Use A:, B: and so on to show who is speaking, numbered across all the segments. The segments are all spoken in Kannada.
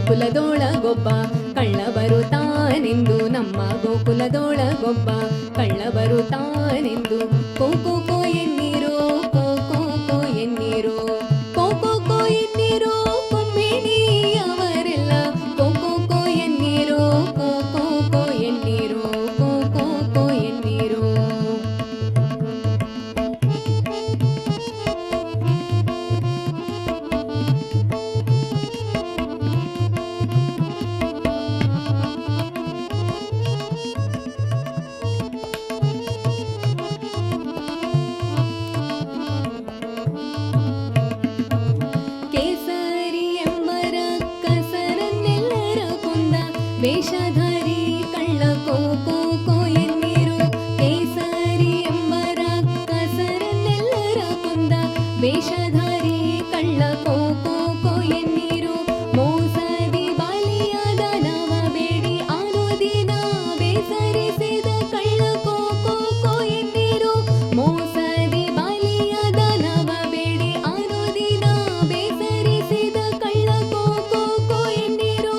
A: ಗೋಕುಲದೊಳಗೊಬ್ಬ ಕಳ್ಳ ಬರುತ್ತಾನೆಂದು, ನಮ್ಮ ಗೋಕುಲದೊಳಗೊಬ್ಬ ಕಳ್ಳ ಬರುತ್ತಾನೆಂದು. ಕೋ ಕೋ ಕೋ ಎನ್ನೀರೋ, ಕೋ ಕೋ ಕೋ ಎನ್ನೀರೋ, ಕೋ ಕೋ ಕೋ ಎನ್ನೀರೋ ಕೊಂಬಿಣಿಯವರೆಲ್ಲ. ಕೋ ಕೋ ಕೋ ಎನ್ನೀರೋ, ಕೋ ಕೋ ಕೋ ಎನ್ನೀರೋ, ಕೋ ಕೋ ಕೋ ಎನ್ನೀರೋ. ವೇಷಧಾರಿ ಕಳ್ಳ ಕೋ ಕೋ ಕೋ ಎನ್ನೀರು. ಕೇಸರಿ ಎಂಬ ರಾಕ್ಷಸರನ್ನೆಲ್ಲರ ಕೊಂದ ವೇಷಧಾರಿ ಕಳ್ಳ ಕೋ ಕೋ ಕೋ ಎನ್ನೀರು. ಮೋಸದಿ ಬಲಿಯಾದ ನವ ಬೇಡಿ ಅನುದಿನ ಬೇಸರಿಸಿದ ಕಳ್ಳ ಕೋ ಕೋ ಕೋ ಎನ್ನೀರು. ಮೋಸದಿ ಬಲಿಯಾದ ನವ ಬೇಡಿ ಅನುದಿನ ಬೇಸರಿಸಿದ ಕಳ್ಳ ಕೋ ಕೋ ಕೋ ಎನ್ನೀರು.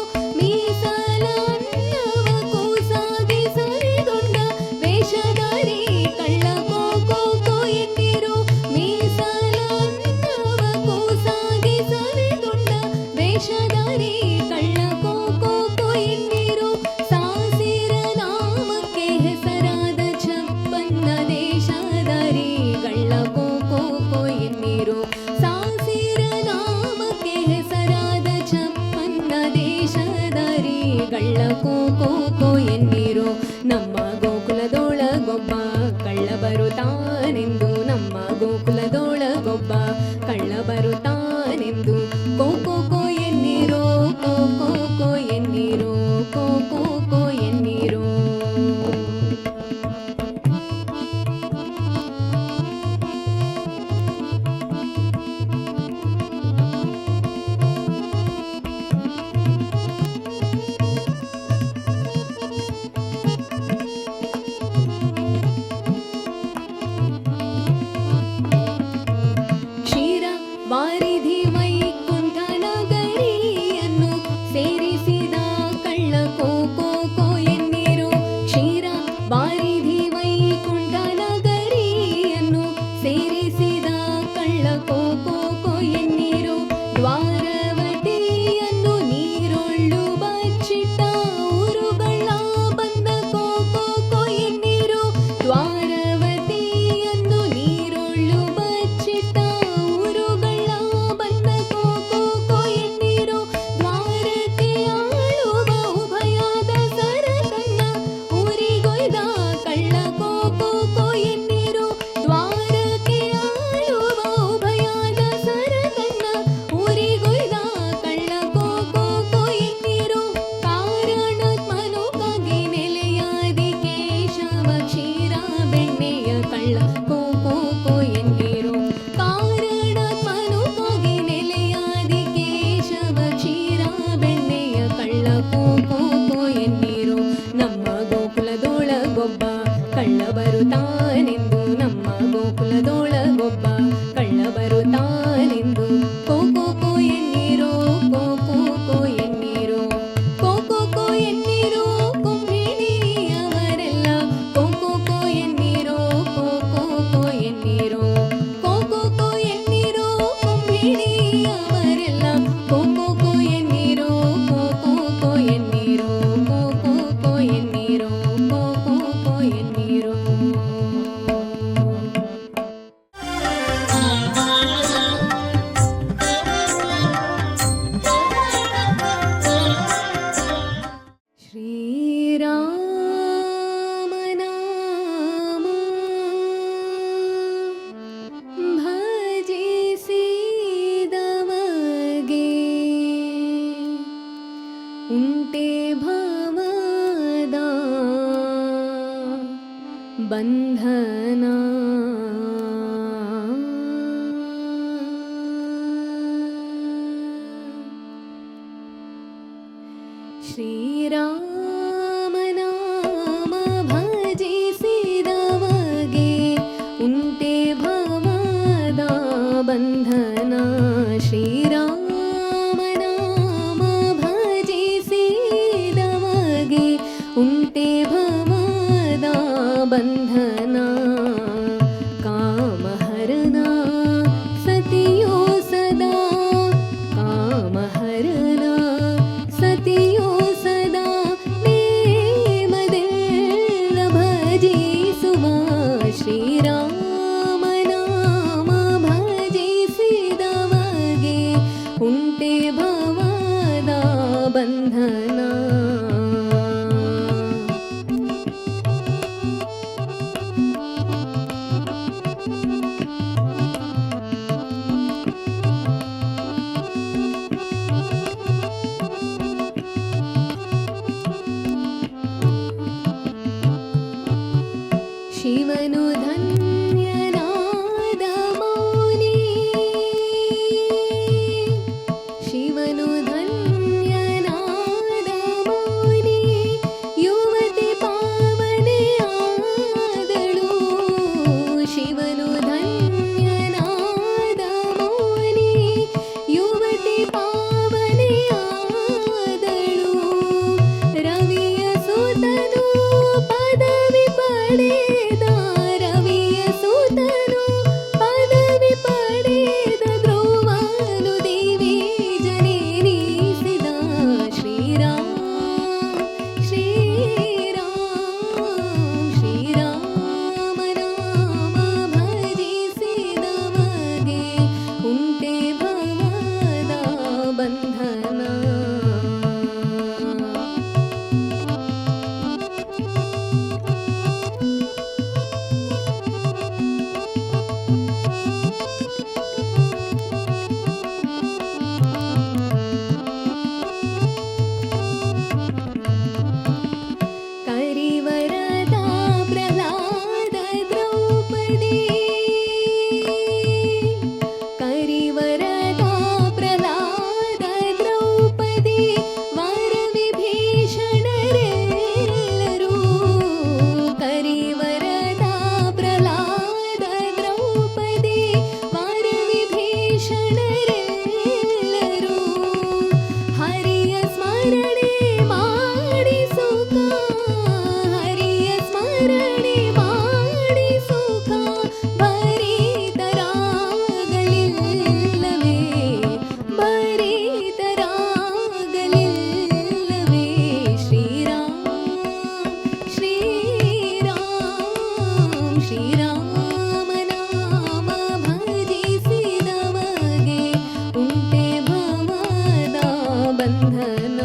A: ವೇಷಧಾರಿ ಕಳ್ಳ ಕೋ ಕೋ ಕೋ ಎನ್ನೀರು. ಮೀಸಲನ್ನವ ಕೂಸಾಗಿ ಸವಿದುಂಡ ವೇಷಧಾರಿ ಕಳ್ಳ ಕೋ ಕೋ ಕೋ ಎನ್ನೀರು. ಸಾಸಿರ ನಾಮಕ್ಕೆ ಹೆಸರಾದ ಚಪ್ಪನ್ನ ದೇಶಧಾರಿ ಕಳ್ಳ ಕೋ ಕೋ ಕೋ ಎನ್ನೀರು. ಸಾಸಿರ ನಾಮಕ್ಕೆ ಹೆಸರಾದ ಚಪ್ಪನ್ನ ದೇಶಧಾರಿ ಕಳ್ಳ ಕೋ ಕೋ ಕೋ ಎನ್ನೀರು. ನಮ್ಮ ಗೋಕುಲದೊಳಗೊಬ್ಬ ಕಳ್ಳ ಬರುತ್ತಾನೆಂದು, ನಮ್ಮ ಗೋಕುಲದೊಳಗೊಬ್ಬ ಕಳ್ಳ ಬರುತ್ತಾನೆಂದು. ಕೋ ಕೋ ಕೋ ಎನ್ನೀರೋ, ಕೋ ಕೋ ಕೋ ಎನ್ನೀರೋ, ಕೋ ಕೋ ಕೋ ಎನ್ನೀರೋ. ವಾರಿಧಿ ವೈಕುಂಠ ನಗರಿಯನ್ನು ಸೇರಿಸಿದ ಕಳ್ಳ ಕೋ ಕೋ ಕೋ ಎನ್ನೀರು. ಕ್ಷೀರ ವಾರಿಧಿ ವೈಕುಂಠ ನಗರಿಯನ್ನು ಸೇರಿಸಿದ ಕಳ್ಳ ಕೋ ಕೋ ಕೋ ಎನ್ನೀರು. ದ್ವಾರವತಿಯನ್ನು ನೀರೊಳ್ಳು ಬಚ್ಚಿಟ್ಟ ಊರುಗಳ ಬಂದ ಕೋ ಕೋ ಕೋ ಎನ್ನೀರು. ದ್ವಾರವತಿಯನ್ನು ನೀರೊಳ್ಳು ಬಚ್ಚಿಟ್ಟ ಕಳ್ಳ ಬರುತ್ತಾನೆಂದು, ನಮ್ಮ ಗೋಕುಲದೊಳಗೊಬ್ಬ ಕಳ್ಳ ಬರುತ್ತಾನೆಂದು. ಕೋ ಕೋ ಕೋ ಎನ್ನೀರೋ, ಕೋ ಕೋ ಕೋ ಎನ್ನೀರೋ, ಕೋ ಕೋ ಕೋ ಎನ್ನೀರೋ ಕೊಂಬಿಣಿಯವರೆಲ್ಲ. ಕೋ ಕೋ ಕೋ ಎನ್ನೀರೋ, ಕೋ ಕೋ ಕೋ ಎನ್ನೀರೋ, ಕೋ ಕೋ ಕೋ ಎನ್ನೀರೋ ಕೊಂಬಿಣಿಯವರೆಲ್ಲ. ಕೋ ಕೋ ಕೋ ಎನ್ನೀರೋ, ಕೋ ಕೋ ಕೋ ಎನ್ನೀರೋ, ಕೋ ಕೋ ಕೋ ಎನ್ನೀರೋ, ಕೋ ಕೋ ಕೋ ಎನ್ನೀರೋ. ಶ್ರೀರಾಮನಾಮ ಭಜಿಸಿದವಗೆ ಉಂಟೆ ಭವದ ಬಂಧನ. ಶ್ರೀರಾಮನಾಮ ಭಜಿಸಿದವಗೆ ಉಂಟೆ ಭವದ ಬಂಧನ. ಶ್ರೀರಾಮನಾಮ ಭಜಿಸಿದವಗೆ ಶಿವನು ಧನ್ಯನಾದ ಮೌನಿ, ಶಿವನು ಧನ್ಯನಾದ ಮೌನಿ, ಯುವತಿ ಪಾವನೆಯಾದಳು. ಶಿವನು ಧನ್ಯನಾದ ಮೌನಿ, ಯುವತಿ ಪಾವನೆಯಾದಳು. ರವಿಯ ಸುತನು ಪದವಿ ಪಡೆದ, ರವಿಯ ಸುತನು ಪದವಿ ಪಡೆದ, ಧ್ರುವನು ದೇವಿ ಜನೇರಿಸಿದ. ಶ್ರೀರಾಮ ಶ್ರೀರಾಮ ಶ್ರೀರಾಮ ನಾಮ ಭಜಿಸಿದವಗೆ ಉಂಟೆ ಭವದ ಬಂಧನ. ಕರಿವರದ ಪ್ರಹ್ಲಾದ ದ್ರೌಪದಿ, ಕರಿವರದ ಪ್ರಹ್ಲಾದ ದ್ರೌಪದಿ, ವರ ವಿಭೀಷಣರೆಲ್ಲರೂ. ಕರಿವರದ ಪ್ರಹ್ಲಾದ ದ್ರೌಪದಿ, ವರ ವಿಭೀಷಣರೆಲ್ಲರೂ. ಹರಿಯ ಸ್ಮರಣೆ ಮಾಡಿ ಸುಖ, ಹರಿಯ ಸ್ಮರಣೆ ಮಾಡಿ ಸುಖ, ಭರಿತರಾಗಲಿಲ್ಲವೇ, ಭರಿತರಾಗಲಿಲ್ಲವೇ. ಶ್ರೀರಾಮ ಶ್ರೀರಾಮ ಶ್ರೀರಾಮ ನಾಮ ಭಜಿಸಿದವಗೆ ಉಂಟೆ ಭವದ ಬಂಧನ.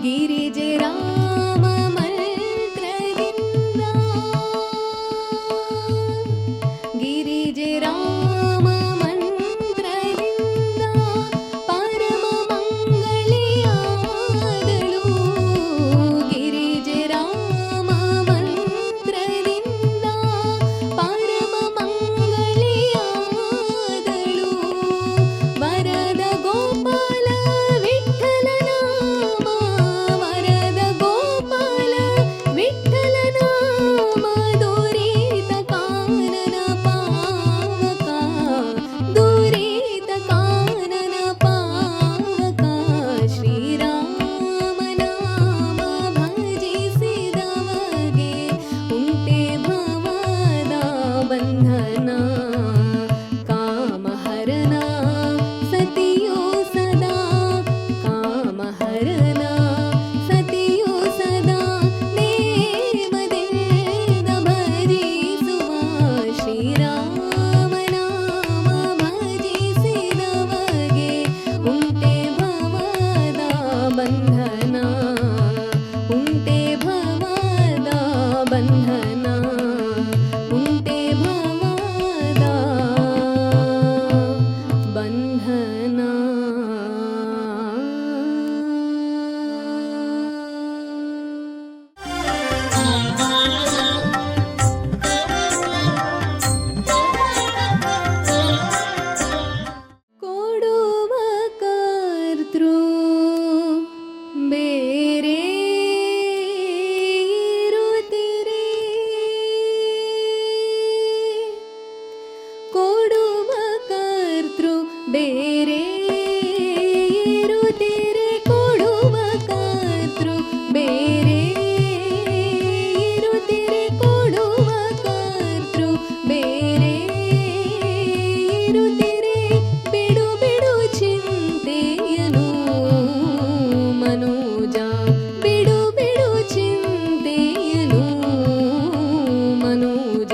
A: ಗಿರಿಜೆ ರಾಮ ಮಂತ್ರದಿಂದ, ಗಿರಿಜೆ ರಾಮ ಮಂತ್ರದಿಂದ ಪರಮ ಮಂಗಳಿಯಾದಳು. ಗಿರಿಜೆ ರಾಮ ಮಂತ್ರದಿಂದ ಪರಮ ಮಂಗಳಿಯಾದಳು. ವರದ ಗೋಪಾಲ ವಿಠ್ಠಲ ನಾಮ, ವರದ ಗೋಪಾಲ ವಿಠ್ಠಲ ನಾಮ, ದುರಿತ ಕಾನನ ಪಾವಕ, ದುರಿತ ಕಾನನ ಪಾವಕ. ಶ್ರೀರಾಮ ನಾಮ ಭಜಿಸಿದವಗೆ ಉಂಟೆ ಭವದ ಬಂಧನ. ಕಾಮಹರನ ಸತಿಯೋ ಸದಾ, ಕಾಮಹರನ ಸತಿಯೋ ಸದಾ, ನೇಮದಿಂದ ಭಜಿಸುವ. ಶ್ರೀರಾಮ ನಾಮ ಭಜಿಸಿದವಗೆ ಉಂಟೆ ಭವದ ಬಂಧನ, ಉಂಟೆ ಭವದ ಬಂಧನ, ಉಂಟೆ ಭವದ ಬಂಧನ. ಕೊಡುವ ಕರ್ತೃ ಬೇರೆ ಇರುತ್ತಿರೆ, ಕೊಡುವ ಕರ್ತೃ ಬೇರೆ ಇರುತ್ತಿರೆ, ಕೊಡುವ ಕರ್ತೃ ಬೇರೆ ಇರುತ್ತಿರೆ, ಕೊಡುವ ಕರ್ತೃ ಬೇರೆ ಇರುತ್ತಿರೆ. ಬಿಡು ಬಿಡು ಚಿಂತೆಯನು ಮನೋಜ, ಬಿಡು ಬಿಡು ಚಿಂತೆಯನು ಮನೋಜ.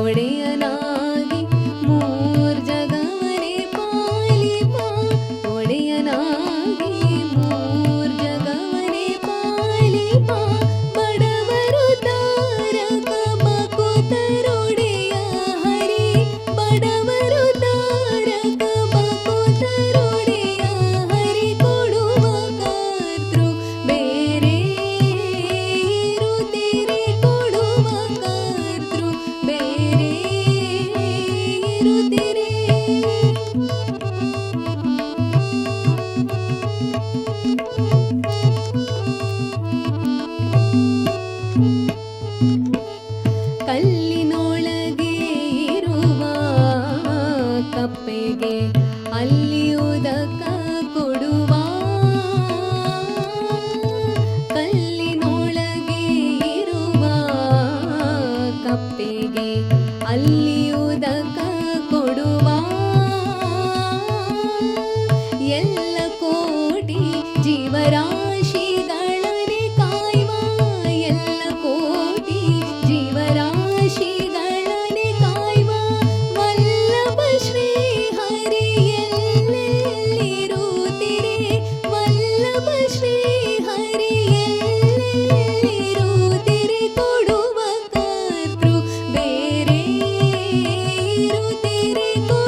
A: ಒಡೆಯನಾಗಿ ಮೂರ್ ಜಗವನೆ ಪಾಲಿಪ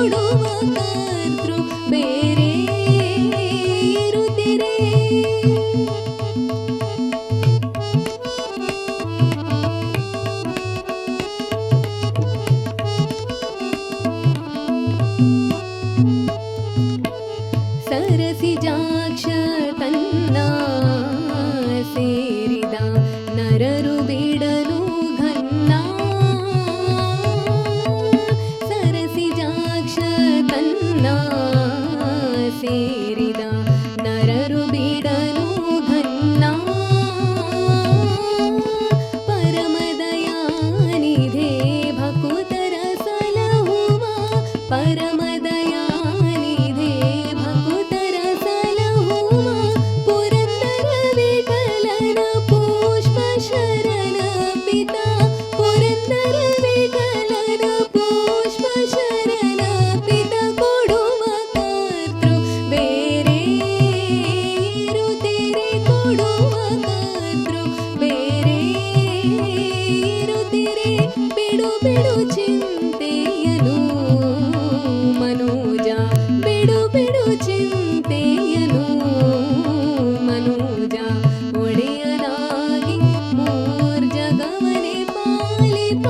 A: ಕೊಡುವ ಕರ್ತೃ ಬೇರೆ ಇರುತ್ತೀರೇ. ಸರಸಿಜಾಕ್ಷ ತನ್ನ ಸೇರಿದ ನರರು ಬಿಡಲು ಘನ್ನ. ಸರಸಿಜಾಕ್ಷ ತನ್ನ ಸೇರಿದ ನರರು ಬಿಡಲು ಘನ್ನ. ಪರಮದಯಾನಿಧೇ ಭಕುತರ ಸಲಹುವ ಪರಮದಯಾನಿಧೇ ಭಕುತರ ಸಲಹುವ ಪುರಂದರ ವಿಠಲನ ಪುಷ್ಪ ಶರಣ ಪಿತ. ಪುರಂದರ ವಿಠಲನ ಪುಷ್ಪ ಶರಣ ಪಿತ ಕೊಡುವ ಕರ್ತೃ ಬೇರೆ ಇರುತ್ತೀರೇ. ಕೊಡುವ ಕರ್ತೃ ಬೇರೆ ಇರುತ್ತೀರೇ. ಬಿಡು ಬಿಡು ಚಿಂತೆಯನು ಮನೋಜ, ಬಿಡು ಬಿಡು ಚಿಂತೆಯನು ಮನೋಜ. ಒಡೆಯನಾಗಿ ಮೂರ್ ಜಗವನೆ ಪಾಲಿಪ,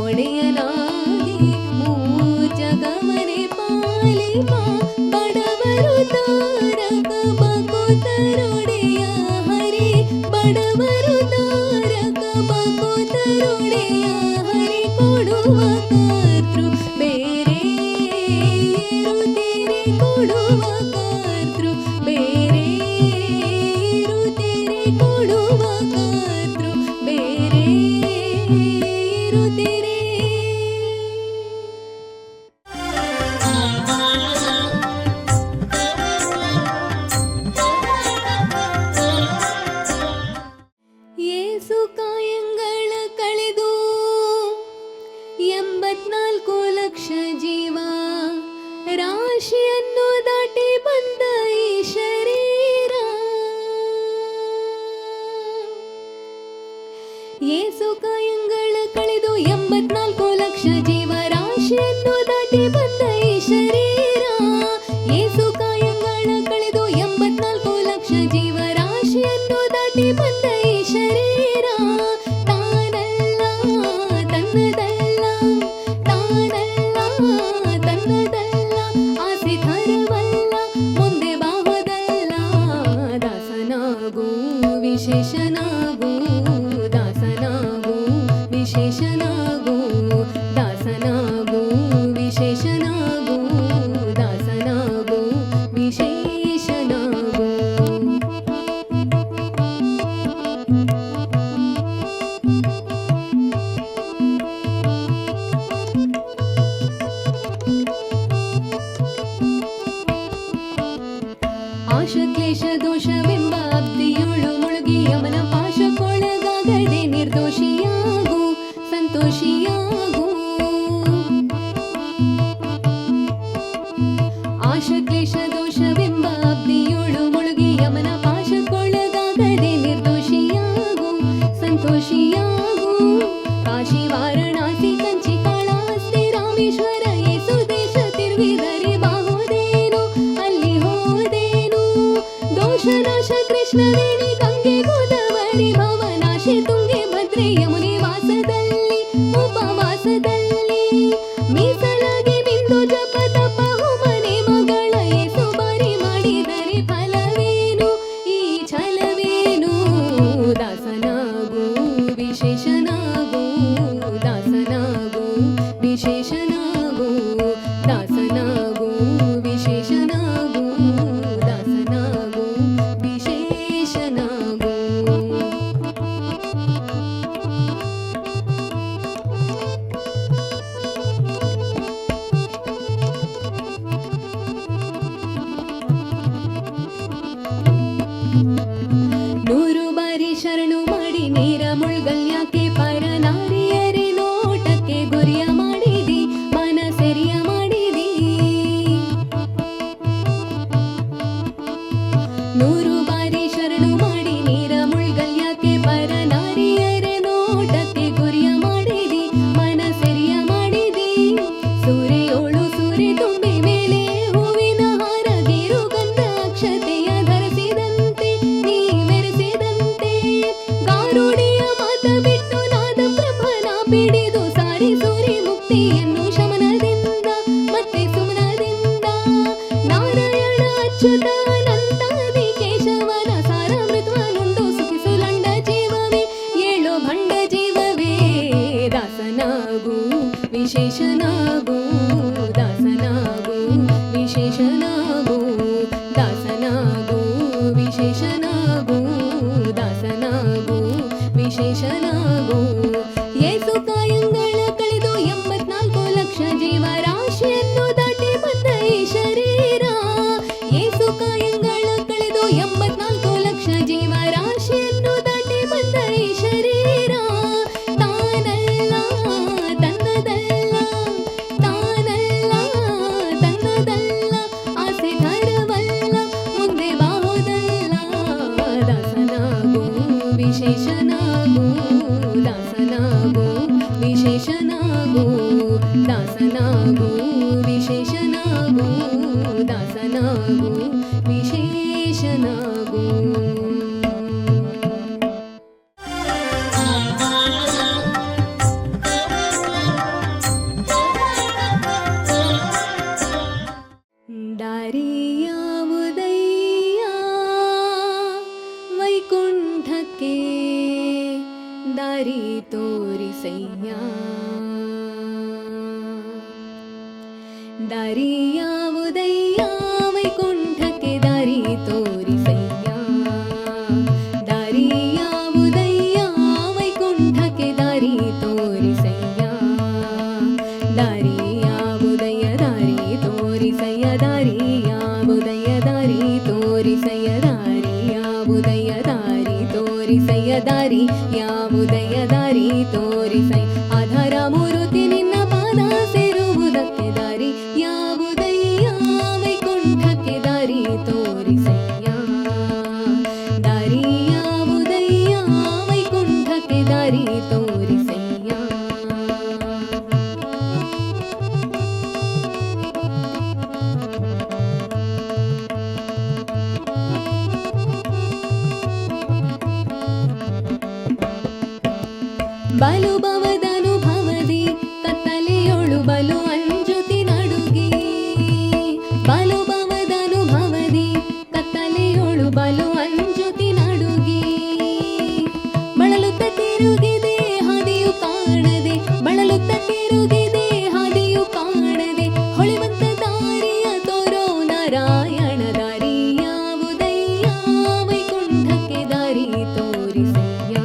A: ಒಡೆಯನಾಗಿ ಮೂರ್ ಜಗವನೆ ಪಾಲಿಪ. ಬಡವರು ತಾರಕ ಬಕುತರೊಡೆಯ ಹರಿ, ಬಡವರು ತಾರಕ ಬಕುತರೊಡೆಯ ಹರಿ. ಕೊಡುವ ಕರ್ತೃ ಬೇರೆ ಇರುತ್ತೀರೇ. ಕೊಡುವ ಕರ್ತೃ ಬೇರೆ ಇರುತ್ತೀರೇ. ಕೊಡುವ ಕರ್ತೃ ಬೇರೆ ಇರುತ್ತೀರೇ. ಏಸು ಕಾಯಂಗಳ ಕಳೆದು 84 ಲಕ್ಷ ಜೀವ ರಾಶಿಯನ್ನು ದಾಟಿ ಬಂದ ಈ ಶರೀರ. ಏಸು ಕಾಯಂಗಳ ಕಳೆದು 84 ಲಕ್ಷ ಜೀವ ರಾಶಿಯನ್ನು ದಾಟಿ ಬಂದ ಈ ಶರೀರ. ಏಸು ಕಾಯಂಗಳ ಕಳೆದು 84 ಲಕ್ಷ ಜೀವ ರಾಶಿಯನ್ನು ದಾಟಿ ಬಂದ ಈ ಶರೀರ. ತಾನಲ್ಲ ತನ್ನದಲ್ಲ, ತಾನಲ್ಲ ತನ್ನದಲ್ಲ, ಆಸೆ ಥರವಲ್ಲ, ಮುಂದೆ ಬಾಹದಲ್ಲ. ದಾಸನಾಗು ವಿಶೇಷನಾಗು, ದಾಸನಾಗು ವಿಶೇಷನಾಗು, ದಾಸನಾಗು ವಿಶೇಷನಾಗು, ದಾಸನಾಗು ವಿಶೇಷನಾಗು. ಆಶಕ್ಲೇಶ ದೋಷವೆಂಬ ಅಬ್ದಿಯೋಳು ಮುಳುಗಿ ಯಮನ ಪಾಶಕ್ಕೊಳಗಾಗದೆ ನಿರ್ದೋಷಿಯಾಗು, ಸಂತೋಷಿಯಾಗು. ಆಶಕ್ಲೇಶ ದೋಷವೆಂಬ ಅಬ್ದಿಯೋಳು ಮುಳುಗಿ ಯಮನ ಪಾಶಕ್ಕೊಳಗಾಗದೆ ನಿರ್ದೋಷಿಯಾಗು, ಸಂತೋಷಿಯಾಗು. ಕಾಶಿ ವಾರಣಾಸಿ ಕಂಚಿ ಕಾಳಹಸ್ತಿ ರಾಮೇಶ್ವರ ಏಸು ದೇಶ ತಿರುಗಿದರೆ ಬಾಹೋದೇನು, ಅಲ್ಲಿ ಹೋದೇನು. ದೋಷನಾಶ ಕೃಷ್ಣವೇಣಿ ಗಂಗೆ ಗೋದಾವರಿ ಭವನಾಶಿ ತುಂಗೆ ಭದ್ರೆ ಯಮುನೆ ವಾಸದಲ್ಲಿ ಉಪವಾಸದಲ್ಲಿ. ಮೀಸಲಾಗಿ ಬಿಂದು ಜಪ ತಪ ಹೋಮನೆ ಮಗಳ ಏಸು ಬಾರಿ ಮಾಡಿದರೆ ಫಲವೇನು, ಈ ಛಲವೇನು. ದಾಸನಾಗು ವಿಶೇಷನಾಗು, ದಾಸನಾಗು ವಿಶೇಷನಾಗು, ದಾಸನಾಗು ವಿಶೇಷನಾಗು, ದಾಸನಾಗು ವಿಶೇಷನಾಗು. ವಿಶೇಷನಾಗು ವಿಶೇಷನಾಗು. ದಾರಿ ಯಾವುದಯ್ಯ ವೈಕುಂಠಕ್ಕೆ ದಾರಿ ತೋರಿಸಯ್ಯ. ದಾರಿ ಯಾವುದಯ್ಯ ವೈಕುಂಠಕ್ಕೆ ದಾರಿ ತೋರಿಸಯ್ಯ. ದಾರಿ ಯಾವುದಯ್ಯ ವೈಕುಂಠಕ್ಕೆ ದಾರಿ ತೋರಿಸಯ್ಯ. ದಾರಿ ಯಾವುದಯ್ಯ ದಾರಿ ತೋರಿಸಯ್ಯ. ದಾರಿ ಯಾವುದಯ್ಯ ದಾರಿ ತೋರಿಸಯ್ಯ. ದಾರಿ ಯಾವುದಯ್ಯ ದಾರಿ ತೋರಿಸಯ್ಯ. ದಾರಿ ಯಾವುದಯ್ಯ ದಾರಿ ತೋರಿಸಯ್ಯ. ಆಧಾರ ಮೂರುತಿ ನಿನ್ನ ಪಾದ ಸೇರುವುದಕ್ಕೆ ದಾರಿ ಯಾವುದಯ್ಯ ವೈಕುಂಠಕ್ಕೆ ದಾರಿ ತೋರಿಸಯ್ಯ. ದಾರಿ ಯಾವುದಯ್ಯ ವೈಕುಂಠಕ್ಕೆ ದಾರಿ ತೋರಿಸಯ್ಯ. ಬಲು ಭವದನುಭವದಿ ಕತ್ತಲೆಯೊಳು ಬಲು ಅಂಜುತಿ ನಡುಗಿ. ಬಲು ಭವದನುಭವದಿ ಕತ್ತಲೆಯೊಳು ಬಲು ಅಂಜುತಿ ನಡುಗಿ. ಬಳಲುತ್ತ ತಿರುಗಿದೆ ಹಾದಿಯು ಕಾಣದೆ. ಬಳಲುತ್ತ ತಿರುಗಿದೆ ಹಾದಿಯು ಕಾಣದೆ. ಹೊಳೆವಂತ ದಾರಿಯ ತೋರೋ ನಾರಾಯಣ. ದಾರಿ ಯಾವುದಯ್ಯ ವೈಕುಂಠಕ್ಕೆ ದಾರಿ ತೋರಿಸಯ್ಯ.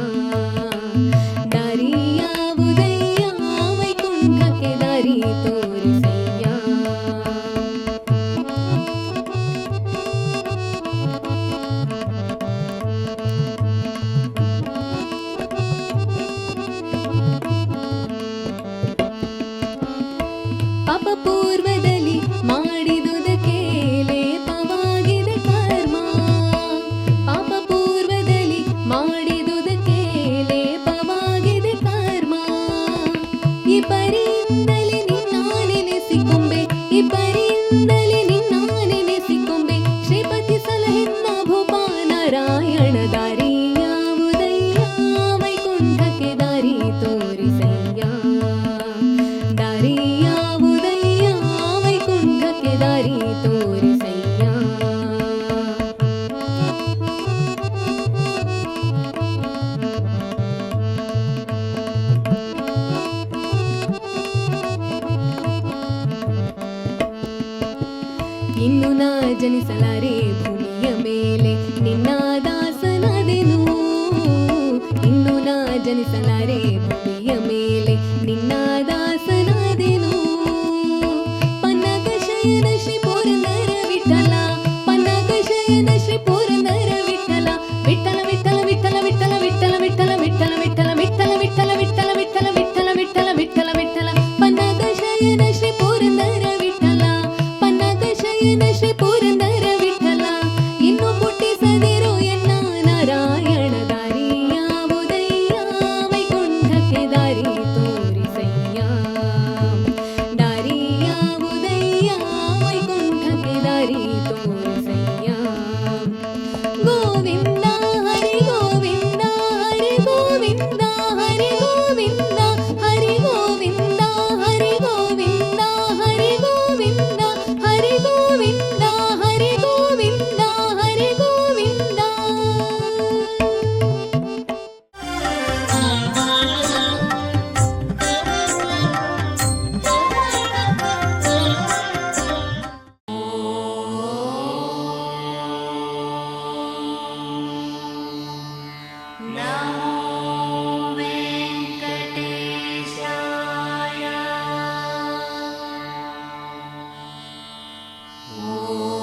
A: ದಾರಿ ಯಾವುದಯ್ಯ ವೈಕುಂಠಕ್ಕೆ ದಾರಿ ತೋರಿಸಯ್ಯ. ಪಾಪ ಪೂರ್ವದಲ್ಲಿ ಮಾಡಿದುದಕ್ಕೆ ಲೇಪವಾಗಿದೆ ಕರ್ಮ. ಪಾಪ ಪೂರ್ವದಲ್ಲಿ ಮಾಡಿದುದಕ್ಕೆ ಲೇಪವಾಗಿದೆ ಕರ್ಮ. ಈ ಪರಿಯಿಂದಲೇ ನಿನ್ನ ನೆನೆಸಿಕೊಂಬೆ. ಈ ಪರಿಯಿಂದಲೇ ನಿನ್ನ ನೆನೆಸಿಕೊಂಬೆ. ಶ್ರೀಪತಿ ಸಲಹೆನ್ನ ಭೂಪ ನಾರಾಯಣ. ದಾರಿ ಯಾವುದಯ್ಯ ವೈಕುಂಠಕ್ಕೆ ದಾರಿ ತೋರಿಸಯ್ಯ. ದಾರಿ ಯಾವುದಯ್ಯ ವೈಕುಂಠಕ್ಕೆ ದಾರಿ ತೋರಿಸಯ್ಯ. ಇನ್ನು ನಾ ಜನಿಸಲಾರೆ ಭೂಮಿಯ ಮೇಲೆ ನಿನ್ನ ದಾಸನಾದೆನು. ಇನ್ನು ನಾ ಜನಿಸಲಾರೆ ಭೂಮಿಯ ಮೇಲೆ ನಿನ್ನ ದಾಸನಾದೆನು. ಪನ್ನಗ ಶಯನ ಶ್ರೀ ಪುರಂದರ ವಿಠಲ. ಪನ್ನಗ ಶಯನ ಶ್ರೀ ಪುರಂದರ ವಿಠಲ. ವಿಠಲ ವಿಠಲ ವಿಠಲ ವಿಠಲ ವಿಠಲ ವಿಠಲ ವಿಠಲ ವಿಠಲ ವಿಠಲ ವಿಠಲ ವಿಠಲ ವಿಠಲ ವಿಠಲ ವಿಠಲ ವಿಠಲ ವಿಠಲ. ಪನ್ನಗ ಶಯನ ಶ್ರೀ ಪುರಂದರ ವಿಠಲ. ಪನ್ನಗ ಶಯನ ಶ್ರೀ ಪುರಂದರ ವಿಠಲ. ಇನ್ನು ಪುಟ್ಟಿಸದಿರು ಎನ್ನ ನಾರಾಯಣ. ದಾರಿ ಯಾವುದಯ್ಯ ವೈಕುಂಠಕ್ಕೆ ದಾರಿ ತೋರಿಸಯ್ಯ. ದಾರಿ ಯಾವುದಯ್ಯ ವೈಕುಂಠಕ್ಕೆ ದಾರಿ ತೋರಿಸಯ್ಯ. ಗೋವಿಂದ ಹರಿ ಗೋವಿಂದ ಹರಿ ಗೋವಿಂದ ಹರಿ ಗೋವಿಂದ ಹರಿ ಗೋವಿಂದ ಹರಿ ಗೋವಿಂದ ಹರಿ ಗೋವಿಂದ ಹರಿ ಗೋವಿಂದ ಹರಿ ಗೋವಿಂದ ಹರಿ ಗೋವಿಂದ.
B: ಓ